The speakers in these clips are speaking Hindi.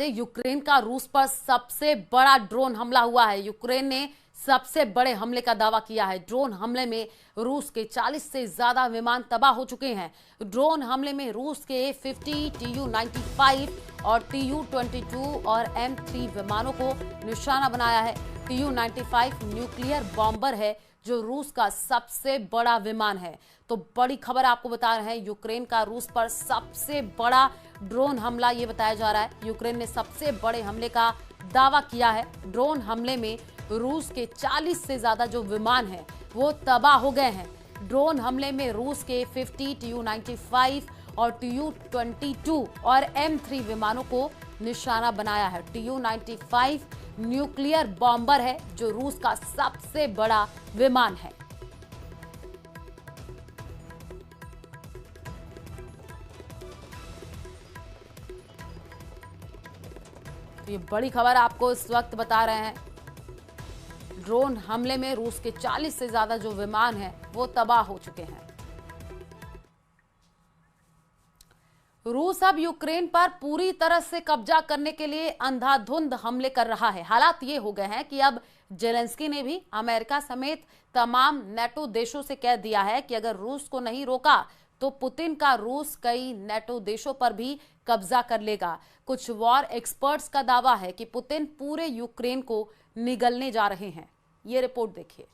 यूक्रेन का रूस पर सबसे बड़ा ड्रोन हमला हुआ है। यूक्रेन ने सबसे बड़े हमले का दावा किया है। ड्रोन हमले में रूस के 40 से ज्यादा विमान तबाह हो चुके हैं। ड्रोन हमले में रूस के A-50, Tu-95 और Tu-22 और M3 विमानों को निशाना बनाया है। Tu-95 न्यूक्लियर बॉम्बर है जो रूस का सबसे बड़ा विमान है। तो बड़ी खबर आपको बता रहे हैं, यूक्रेन का रूस पर सबसे बड़ा ड्रोन हमला ये बताया जा रहा है। यूक्रेन ने सबसे बड़े हमले का दावा किया है। ड्रोन हमले में रूस के 40 से ज्यादा जो विमान हैं वो तबाह हो गए हैं। ड्रोन हमले में रूस के A-50, Tu-95 और Tu-22 और M3 विमानों को निशाना बनाया है। Tu-95 न्यूक्लियर बॉम्बर है जो रूस का सबसे बड़ा विमान है। तो ये बड़ी खबर आपको इस वक्त बता रहे हैं। ड्रोन हमले में रूस के 40 से ज्यादा जो विमान हैं वो तबाह हो चुके हैं। रूस अब यूक्रेन पर पूरी तरह से कब्जा करने के लिए अंधाधुंध हमले कर रहा है। हालात ये हो गए हैं कि अब जेलेंस्की ने भी अमेरिका समेत तमाम नेटो देशों से कह दिया है कि अगर रूस को नहीं रोका तो पुतिन का रूस कई नेटो देशों पर भी कब्जा कर लेगा। कुछ वॉर एक्सपर्ट्स का दावा है कि पुतिन पूरे यूक्रेन को निगलने जा रहे हैं। ये रिपोर्ट देखिए।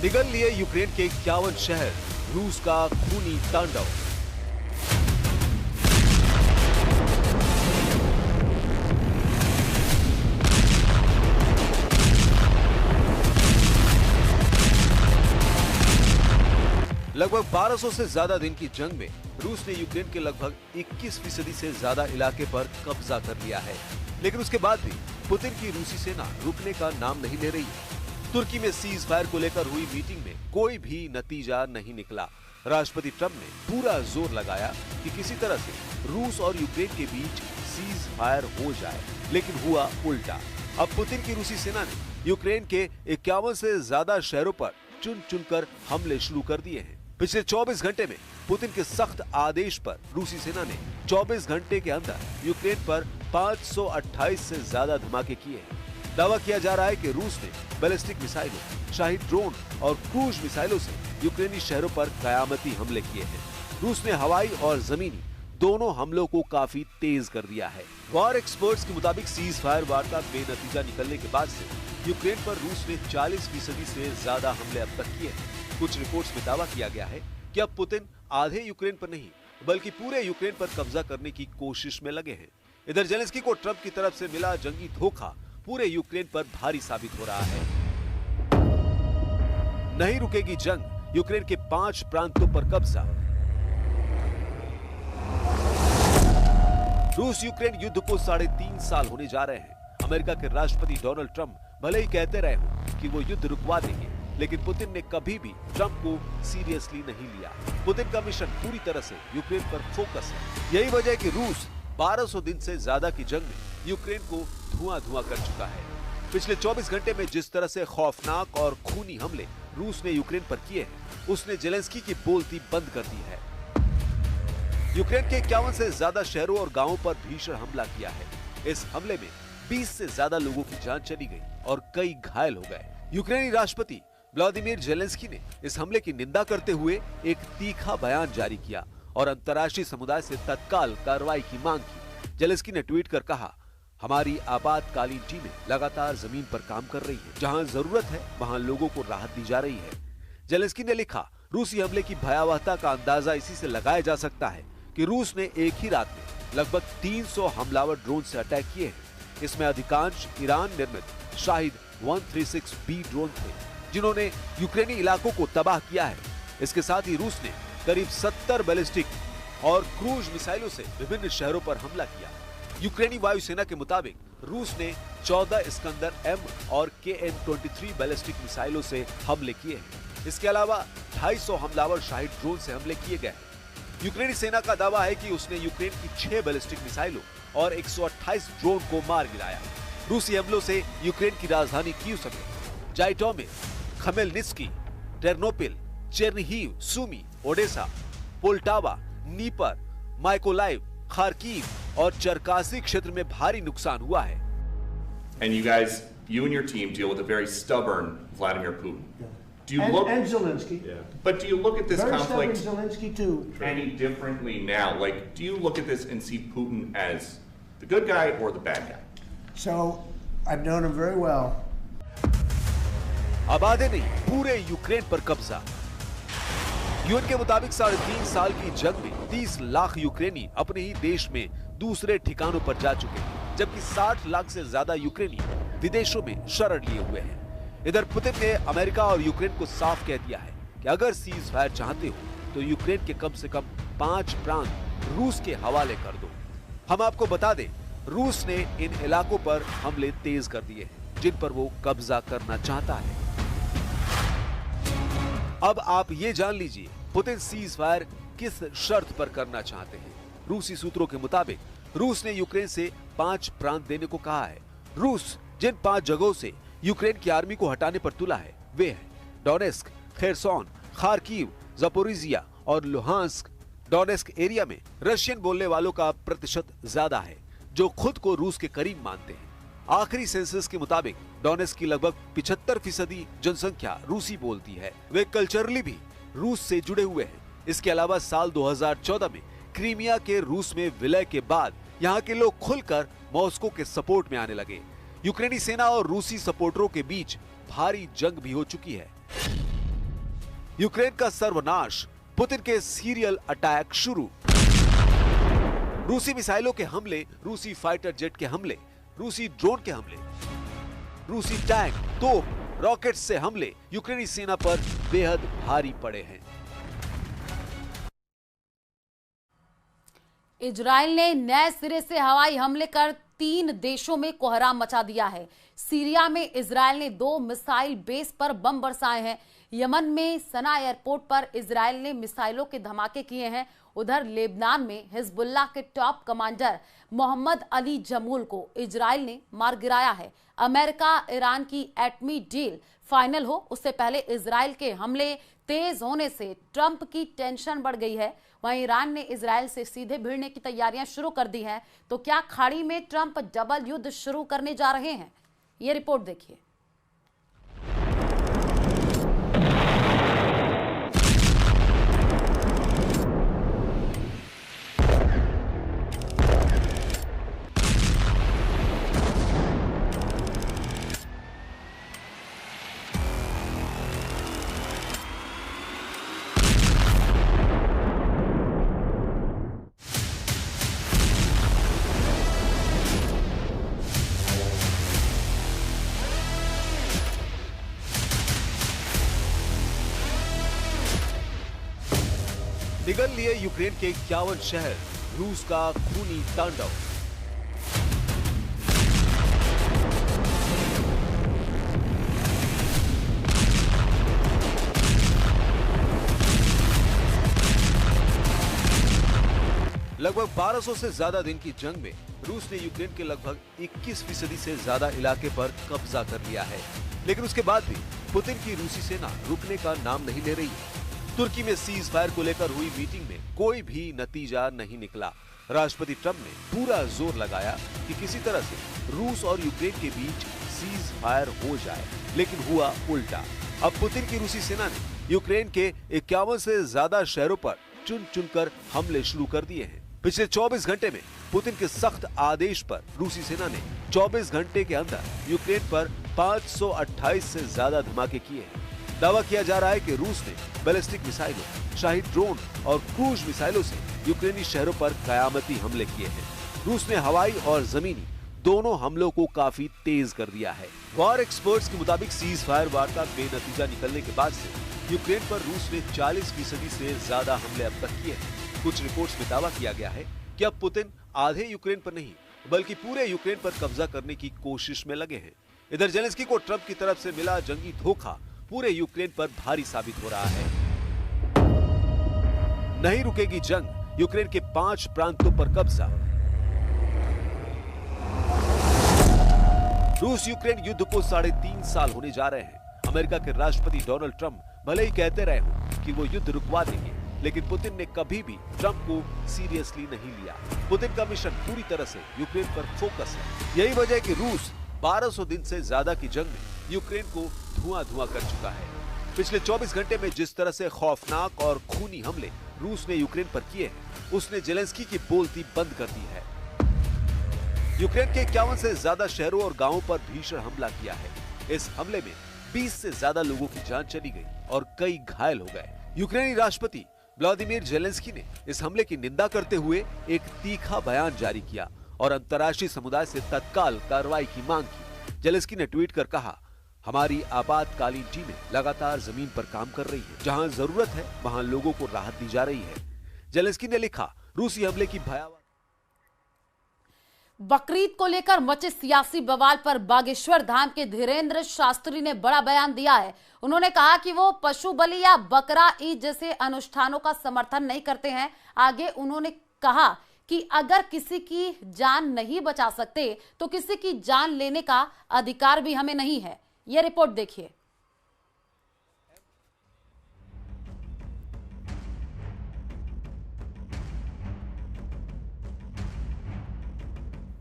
निगल लिए यूक्रेन के 51 शहर, रूस का खूनी तांडव। लगभग 1200 से ज्यादा दिन की जंग में रूस ने यूक्रेन के लगभग 21% से ज्यादा इलाके पर कब्जा कर लिया है। लेकिन उसके बाद भी पुतिन की रूसी सेना रुकने का नाम नहीं ले रही है। तुर्की में सीज फायर को लेकर हुई मीटिंग में कोई भी नतीजा नहीं निकला। राष्ट्रपति ट्रंप ने पूरा जोर लगाया कि किसी तरह से रूस और यूक्रेन के बीच सीज फायर हो जाए, लेकिन हुआ उल्टा। अब पुतिन की रूसी सेना ने यूक्रेन के 51 से ज्यादा शहरों पर चुन चुनकर हमले शुरू कर दिए हैं। पिछले 24 घंटे में पुतिन के सख्त आदेश पर रूसी सेना ने 24 घंटे के अंदर यूक्रेन पर 528 से ज्यादा धमाके किए हैं। दावा किया जा रहा है कि रूस ने बैलिस्टिक मिसाइलों, शाही ड्रोन और क्रूज मिसाइलों से यूक्रेनी शहरों पर कयामती हमले किए हैं। रूस ने हवाई और जमीनी दोनों हमलों को काफी तेज कर दिया है। वॉर एक्सपर्ट्स के मुताबिक सीज फायर वार्ता बेनतीजा निकलने के बाद से यूक्रेन पर रूस ने 40% से ज्यादा हमले अब तक किए हैं। कुछ रिपोर्ट्स में दावा किया गया है कि अब पुतिन आधे यूक्रेन पर नहीं बल्कि पूरे यूक्रेन पर कब्जा करने की कोशिश में लगे हैं। इधर जेलेंस्की को ट्रंप की तरफ से मिला जंगी धोखा पूरे यूक्रेन पर भारी साबित हो रहा है। नहीं रुकेगी जंग, यूक्रेन के 5 प्रांतों पर कब्जा। रूस यूक्रेन युद्ध को 3.5 साल होने जा रहे हैं। अमेरिका के राष्ट्रपति डोनाल्ड ट्रंप भले ही कहते रहे हों कि वो युद्ध रुकवा देंगे, लेकिन पुतिन ने कभी भी ट्रंप को सीरियसली नहीं लिया। पुतिन का मिशन पूरी तरह से यूक्रेन पर फोकस है। यही वजह है कि रूस 1200 दिन से ज्यादा की जंग में यूक्रेन को धुआं कर चुका है। पिछले 24 घंटे में जिस तरह से खौफनाक और खूनी हमले रूस ने यूक्रेन पर किए हैं, उसने जेलेंस्की की बोलती बंद कर दी है। यूक्रेन के 51 से ज्यादा शहरों और गांवों पर भीषण हमला किया है। इस हमले में 20 से ज्यादा लोगों की जान चली गई और कई घायल हो गए। यूक्रेनी राष्ट्रपति व्लादिमीर जेलेंस्की ने इस हमले की निंदा करते हुए एक तीखा बयान जारी किया और अंतर्राष्ट्रीय समुदाय से तत्काल कार्रवाई की मांग की। जेलेंस्की ने ट्वीट कर कहा, हमारी आपातकालीन टीमें लगातार जमीन पर काम कर रही हैं। जहां जरूरत है वहां लोगों को राहत दी जा रही है। जेलेंस्की ने लिखा, रूसी हमले की भयावहता का अंदाजा इसी से लगाया जा सकता है कि रूस ने एक ही रात में लगभग 300 हमलावर ड्रोन से अटैक किए हैं। इसमें अधिकांश ईरान निर्मित शाहिद 136B ड्रोन थे, जिन्होंने यूक्रेनी इलाकों को तबाह किया है। इसके साथ ही रूस ने करीब 70 बैलिस्टिक और क्रूज मिसाइलों से विभिन्न शहरों पर हमला किया। यूक्रेनी वायुसेना के मुताबिक रूस ने 14 इस्कंदर M और KN-23 बैलिस्टिक मिसाइलों से हमले किए हैं। इसके अलावा 250 हमलावर शाहिद ड्रोन से हमले किए गए हैं। यूक्रेनी सेना का दावा है कि उसने यूक्रेन की 6 बैलिस्टिक मिसाइलों और 128 ड्रोन को मार गिराया। रूसी हमलों से यूक्रेन की राजधानी कीव समेत Zhytomyr, Khmelnytskyi, Ternopil, Chernihiv, Sumy, Odesa, Poltava, Dnieper, Mykolaiv, Kharkiv और चरकासी क्षेत्र में भारी नुकसान हुआ है। And you and your team deal with a very stubborn Vladimir Putin. Yeah. Do you look and Zelensky? Yeah. But do you look at this Very conflict stubborn Zelensky too. any differently now? Like, do you look at this and see Putin as the good guy or the bad guy? So I've known him very well. आबादी नहीं, पूरे यूक्रेन पर कब्जा। यूएन के मुताबिक 3.5 साल की जंग में 30 लाख यूक्रेनी अपने ही देश में दूसरे ठिकानों पर जा चुके हैं, जबकि 60 लाख से ज्यादा यूक्रेनी विदेशों में शरण लिए हुए हैं। इधर पुतिन ने अमेरिका और यूक्रेन को साफ कह दिया है कि अगर सीज फायर चाहते हो तो यूक्रेन के कम से कम 5 प्रांत रूस के हवाले कर दो। हम आपको बता दें, रूस ने इन इलाकों पर हमले तेज कर दिए हैं जिन पर वो कब्जा करना चाहता है। अब आप ये जान लीजिए पुतिन सीज फायर किस शर्त पर करना चाहते हैं। रूसी सूत्रों के मुताबिक रूस ने यूक्रेन से 5 प्रांत देने को कहा है। रूस जिन 5 जगहों से यूक्रेन की आर्मी को हटाने पर तुला है वे हैं डोनेस्क, खेरसोन, खार्किव, ज़पोरिजिया और लुहांस्क। डोनेस्क एरिया में रशियन बोलने वालों का प्रतिशत ज्यादा है, जो खुद को रूस के करीब मानते हैं। आखिरी सेंसस के मुताबिक डोनेस्क की लगभग 75% जनसंख्या रूसी बोलती है। वे कल्चरली भी रूस से जुड़े हुए हैं। इसके अलावा साल 2014 में क्रीमिया के रूस में विलय के बाद यहाँ के लोग खुलकर मॉस्को के सपोर्ट में आने लगे। यूक्रेनी सेना और रूसी सपोर्टरों के बीच भारी जंग भी हो चुकी है। यूक्रेन का सर्वनाश, पुतिन के सीरियल अटैक शुरू। रूसी मिसाइलों के हमले, रूसी फाइटर जेट के हमले, रूसी ड्रोन के हमले, रूसी टैंक, तोप, रॉकेट से हमले यूक्रेनी सेना पर बेहद भारी पड़े हैं। इजराइल ने नए सिरे से हवाई हमले कर 3 देशों में कोहराम मचा दिया है। सीरिया में इजराइल ने 2 मिसाइल बेस पर बम बरसाए हैं। यमन में सना एयरपोर्ट पर इजराइल ने मिसाइलों के धमाके किए हैं। उधर लेबनान में हिजबुल्लाह के टॉप कमांडर मोहम्मद अली जमूल को इजराइल ने मार गिराया है। अमेरिका ईरान की एटमी डील फाइनल हो उससे पहले इजराइल के हमले तेज होने से ट्रंप की टेंशन बढ़ गई है। वहीं ईरान ने इजराइल से सीधे भिड़ने की तैयारियां शुरू कर दी हैं। तो क्या खाड़ी में ट्रंप डबल युद्ध शुरू करने जा रहे हैं? ये रिपोर्ट देखिए। निगल लिए यूक्रेन के 51 शहर, रूस का खूनी तांडव। लगभग 1200 से ज्यादा दिन की जंग में रूस ने यूक्रेन के लगभग 21% से ज्यादा इलाके पर कब्जा कर लिया है। लेकिन उसके बाद भी पुतिन की रूसी सेना रुकने का नाम नहीं ले रही है। तुर्की में सीज फायर को लेकर हुई मीटिंग में कोई भी नतीजा नहीं निकला। राष्ट्रपति ट्रंप ने पूरा जोर लगाया कि किसी तरह से रूस और यूक्रेन के बीच सीज फायर हो जाए, लेकिन हुआ उल्टा। अब पुतिन की रूसी सेना ने यूक्रेन के 51 से ज्यादा शहरों पर चुन चुनकर हमले शुरू कर दिए हैं। पिछले 24 घंटे में पुतिन के सख्त आदेश पर रूसी सेना ने 24 घंटे के अंदर यूक्रेन पर 528 से ज्यादा धमाके किए हैं। दावा किया जा रहा है कि रूस ने बैलिस्टिक मिसाइलों, शाहिद ड्रोन और क्रूज मिसाइलों से यूक्रेनी शहरों पर कयामती हमले किए हैं। रूस ने हवाई और जमीनी दोनों हमलों को काफी तेज कर दिया है। वॉर एक्सपर्ट्स के मुताबिक सीज फायर वार्ता बेनतीजा निकलने के बाद से यूक्रेन पर रूस ने 40% से ज्यादा हमले अब तक किए हैं। कुछ रिपोर्ट्स में दावा किया गया है कि अब पुतिन आधे यूक्रेन पर नहीं बल्कि पूरे यूक्रेन पर कब्जा करने की कोशिश में लगे हैं। इधर जेलेंस्की को ट्रंप की तरफ से मिला जंगी धोखा पूरे यूक्रेन पर भारी साबित हो रहा है। नहीं रुकेगी जंग, यूक्रेन के 5 प्रांतों पर कब्जा। रूस यूक्रेन युद्ध को 3.5 साल होने जा रहे हैं। अमेरिका के राष्ट्रपति डोनाल्ड ट्रंप भले ही कहते रहे हों कि वो युद्ध रुकवा देंगे, लेकिन पुतिन ने कभी भी ट्रंप को सीरियसली नहीं लिया। पुतिन का मिशन पूरी तरह से यूक्रेन पर फोकस है। यही वजह है कि रूस 1200 दिन से ज्यादा की जंग में यूक्रेन को धुआं-धुआं कर चुका है। पिछले 24 घंटे में जिस तरह से खौफनाक और खूनी हमले रूस ने यूक्रेन पर किए हैं, उसने जेलेंस्की की बोलती बंद कर दी है। यूक्रेन के 51 से ज्यादा शहरों और गांवों पर भीषण हमला किया है। इस हमले में 20 से ज्यादा लोगों की जान चली गई और कई घायल हो गए। यूक्रेनी राष्ट्रपति व्लादिमीर जेलेंस्की ने इस हमले की निंदा करते हुए एक तीखा बयान जारी किया और अंतर्राष्ट्रीय समुदाय से तत्काल कार्रवाई की मांग की। जेलेंस्की ने ट्वीट कर कहा, हमारी आपातकालीन टीमें लगातार जमीन पर काम कर रही है। जहां जरूरत है वहां लोगों को राहत दी जा रही है। जेलेंस्की ने लिखा, रूसी हमले की भयावह। बकरीद को लेकर मचे सियासी बवाल पर बागेश्वर धाम के धीरेन्द्र शास्त्री ने बड़ा बयान दिया है। उन्होंने कहा कि वो पशु बलि या बकरा ईद जैसे अनुष्ठानों का समर्थन नहीं करते हैं। आगे उन्होंने कहा कि अगर किसी की जान नहीं बचा सकते तो किसी की जान लेने का अधिकार भी हमें नहीं है। यह रिपोर्ट देखिए।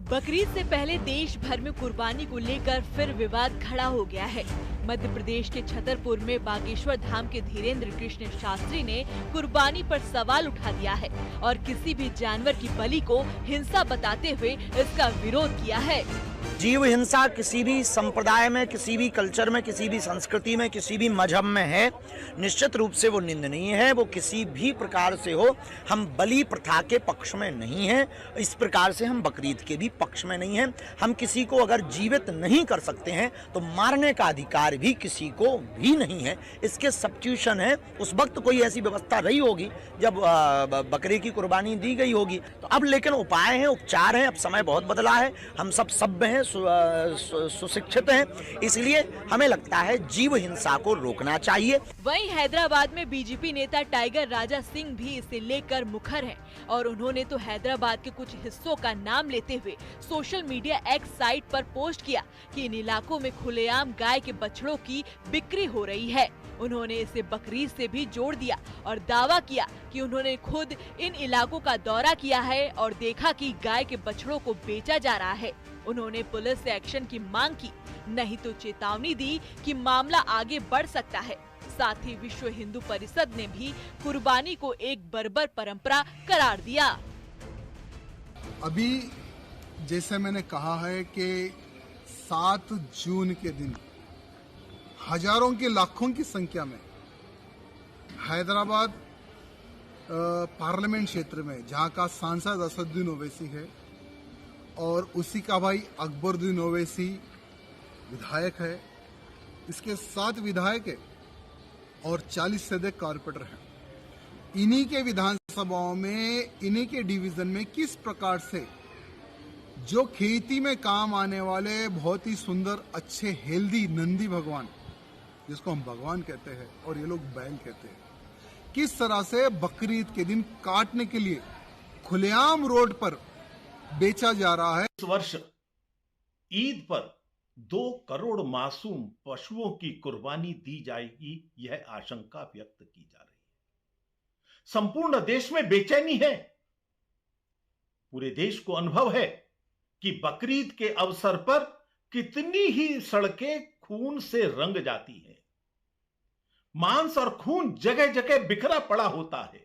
बकरीद से पहले देश भर में कुर्बानी को लेकर फिर विवाद खड़ा हो गया है। मध्य प्रदेश के छतरपुर में बागेश्वर धाम के धीरेन्द्र कृष्ण शास्त्री ने कुर्बानी पर सवाल उठा दिया है और किसी भी जानवर की बलि को हिंसा बताते हुए इसका विरोध किया है। जीव हिंसा किसी भी संप्रदाय में, किसी भी कल्चर में, किसी भी संस्कृति में, किसी भी मजहब में है, निश्चित रूप से वो निंदनीय है। वो किसी भी प्रकार से हो, हम बलि प्रथा के पक्ष में नहीं हैं। इस प्रकार से हम बकरीद के भी पक्ष में नहीं हैं। हम किसी को अगर जीवित नहीं कर सकते हैं तो मारने का अधिकार भी किसी को भी नहीं है। इसके सब्स्टिट्यूशन है। उस वक्त कोई ऐसी व्यवस्था रही होगी जब बकरे की कुर्बानी दी गई होगी। तो अब लेकिन उपाय हैं, उपचार हैं। अब समय बहुत बदला है। हम सब सभ्य हैं, सुशिक्षित हैं, इसलिए हमें लगता है जीव हिंसा को रोकना चाहिए। वहीं हैदराबाद में बीजेपी नेता टाइगर राजा सिंह भी इसे लेकर मुखर हैं और उन्होंने तो हैदराबाद के कुछ हिस्सों का नाम लेते हुए सोशल मीडिया एक्स साइट पर पोस्ट किया कि इन इलाकों में खुलेआम गाय के बछड़ों की बिक्री हो रही है। उन्होंने इसे बकरीद से भी जोड़ दिया और दावा किया कि उन्होंने खुद इन इलाकों का दौरा किया है और देखा कि गाय के बछड़ों को बेचा जा रहा है। उन्होंने पुलिस से एक्शन की मांग की, नहीं तो चेतावनी दी कि मामला आगे बढ़ सकता है। साथ ही विश्व हिंदू परिषद ने भी कुर्बानी को एक बर्बर परंपरा करार दिया। अभी जैसे मैंने कहा है कि 7 जून के दिन हजारों की लाखों की संख्या में हैदराबाद पार्लियामेंट क्षेत्र में, जहां का सांसद असदुद्दीन ओवैसी है और उसी का भाई अकबरुद्दीन ओवैसी विधायक है, इसके 7 विधायक है और 40 से अधिक कॉर्पोरेटर हैं। इन्हीं के विधानसभाओं में, इन्हीं के डिवीजन में किस प्रकार से जो खेती में काम आने वाले बहुत ही सुंदर, अच्छे, हेल्दी नंदी भगवान, जिसको हम भगवान कहते हैं और ये लोग बैल कहते हैं, किस तरह से बकरीद के दिन काटने के लिए खुलेआम रोड पर बेचा जा रहा है। इस वर्ष ईद पर 2 करोड़ मासूम पशुओं की कुर्बानी दी जाएगी, यह आशंका व्यक्त की जा रही है। संपूर्ण देश में बेचैनी है। पूरे देश को अनुभव है कि बकरीद के अवसर पर कितनी ही सड़कें खून से रंग जाती हैं। मांस और खून जगह जगह बिखरा पड़ा होता है।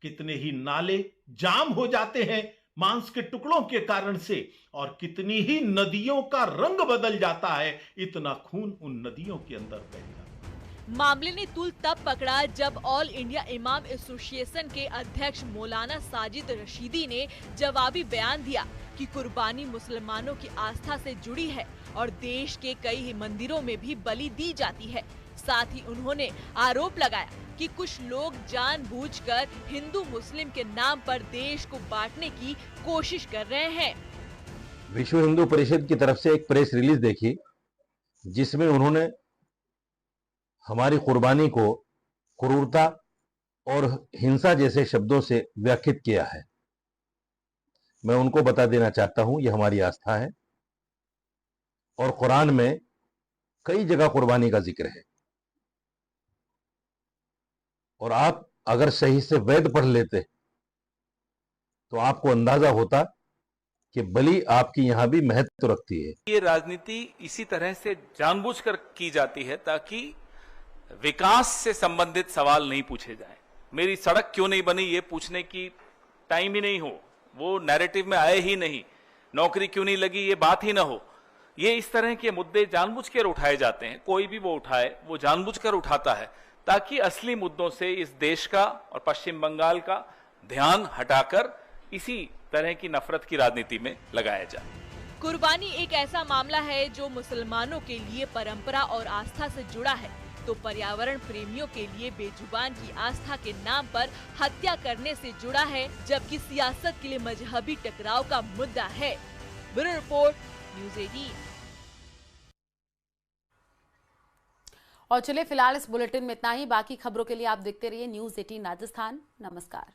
कितने ही नाले जाम हो जाते हैं मांस के टुकड़ों के कारण से, और कितनी ही नदियों का रंग बदल जाता है, इतना खून उन नदियों के अंदर बह जाता है। मामले ने तूल तब पकड़ा जब ऑल इंडिया इमाम एसोसिएशन के अध्यक्ष मौलाना साजिद रशीदी ने जवाबी बयान दिया कि कुर्बानी मुसलमानों की आस्था से जुड़ी है और देश के कई मंदिरों में भी बलि दी जाती है। साथ ही उन्होंने आरोप लगाया कि कुछ लोग जानबूझकर हिंदू मुस्लिम के नाम पर देश को बांटने की कोशिश कर रहे हैं। विश्व हिंदू परिषद की तरफ से एक प्रेस रिलीज देखी जिसमें उन्होंने हमारी कुर्बानी को क्रूरता और हिंसा जैसे शब्दों से व्याख्यात किया है। मैं उनको बता देना चाहता हूं, यह हमारी आस्था है और कुरान में कई जगह कुर्बानी का जिक्र है और आप अगर सही से वेद पढ़ लेते तो आपको अंदाजा होता कि बलि आपकी यहां भी महत्व रखती है। ये राजनीति इसी तरह से जानबूझकर की जाती है ताकि विकास से संबंधित सवाल नहीं पूछे जाएं। मेरी सड़क क्यों नहीं बनी ये पूछने की टाइम ही नहीं हो, वो नैरेटिव में आए ही नहीं। नौकरी क्यों नहीं लगी ये बात ही ना हो। ये इस तरह के मुद्दे जानबूझकर उठाए जाते हैं। कोई भी वो उठाए, वो जानबूझकर उठाता है ताकि असली मुद्दों से इस देश का और पश्चिम बंगाल का ध्यान हटाकर इसी तरह की नफरत की राजनीति में लगाया जाए। कुर्बानी एक ऐसा मामला है जो मुसलमानों के लिए परंपरा और आस्था से जुड़ा है, तो पर्यावरण प्रेमियों के लिए बेजुबान की आस्था के नाम पर हत्या करने से जुड़ा है, जबकि सियासत के लिए मजहबी टकराव का मुद्दा है। Bureau report, news 18। और चलिए फिलहाल इस बुलेटिन में इतना ही। बाकी खबरों के लिए आप देखते रहिए न्यूज़ 18 राजस्थान। नमस्कार।